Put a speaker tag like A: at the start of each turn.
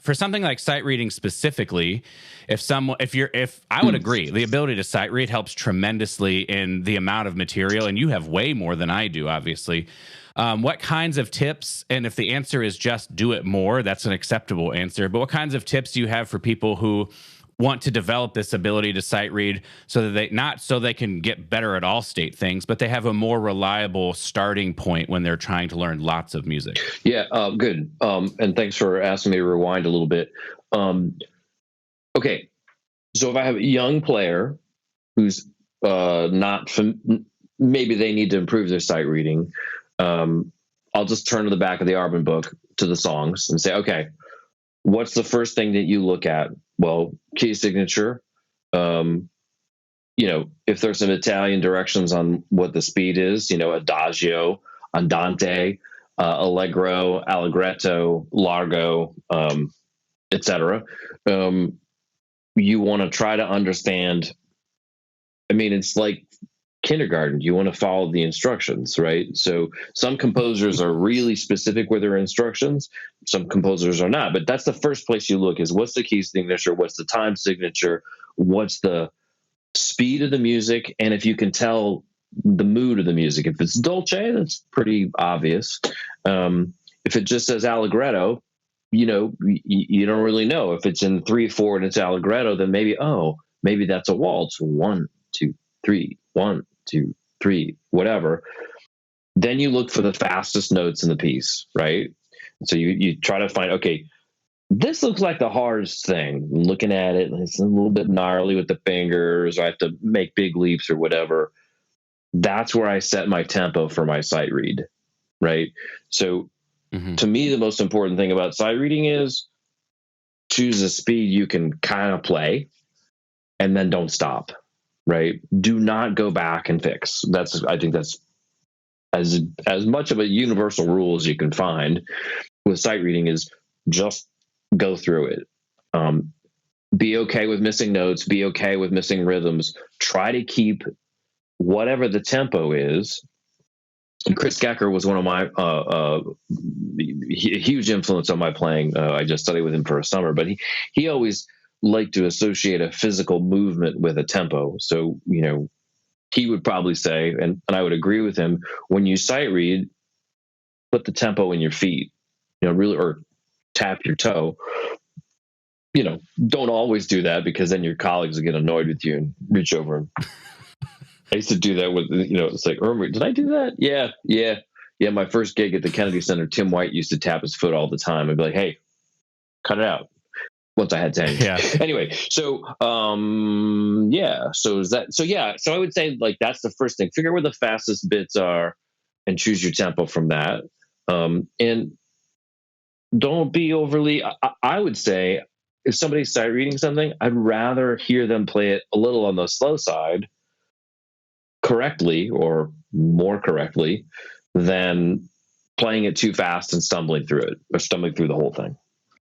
A: for something like sight reading specifically, if I would agree, the ability to sight read helps tremendously in the amount of material, and you have way more than I do, obviously. What kinds of tips, and if the answer is just do it more, that's an acceptable answer, but what kinds of tips do you have for people who want to develop this ability to sight read so that they can get better at all state things, but they have a more reliable starting point when they're trying to learn lots of music?
B: Yeah, good. And thanks for asking me to rewind a little bit. Okay, so if I have a young player who's maybe they need to improve their sight reading, I'll just turn to the back of the Arbin book to the songs and say, okay, what's the first thing that you look at? Well, key signature. If there's some Italian directions on what the speed is, adagio, andante, allegro, allegretto, largo, etc. You want to try to understand. I mean, it's like kindergarten. You want to follow the instructions, right? So some composers are really specific with their instructions. Some composers are not. But that's the first place you look, is what's the key signature? What's the time signature? What's the speed of the music? And if you can tell the mood of the music. If it's dolce, that's pretty obvious. If it just says allegretto, you don't really know. If it's in 3/4 and it's allegretto, then maybe that's a waltz. 1, 2, 3, 1, 2, 3, whatever. Then you look for the fastest notes in the piece, right? So you try to find, okay, this looks like the hardest thing. I'm looking at it, and it's a little bit gnarly with the fingers, or I have to make big leaps or whatever. That's where I set my tempo for my sight read, right? So to me, the most important thing about sight reading is choose a speed you can kind of play, and then don't stop, right? Do not go back and fix. I think that's as much of a universal rule as you can find with sight reading, is just go through it. Be okay with missing notes. Be okay with missing rhythms. Try to keep whatever the tempo is. And Chris Gecker was one of my huge influence on my playing. I just studied with him for a summer, but he always liked to associate a physical movement with a tempo. So, he would probably say, and I would agree with him, when you sight read, put the tempo in your feet, really, or tap your toe. Don't always do that, because then your colleagues will get annoyed with you and reach over and I used to do that with, it's like, did I do that? Yeah. My first gig at the Kennedy Center, Tim White used to tap his foot all the time. I'd be like, hey, cut it out. Once I had 10.
A: Yeah.
B: Anyway, so So I would say, like, that's the first thing. Figure out where the fastest bits are and choose your tempo from that. And don't be overly, I would say, if somebody's sight reading something, I'd rather hear them play it a little on the slow side correctly, or more correctly, than playing it too fast and stumbling through it, or stumbling through the whole thing.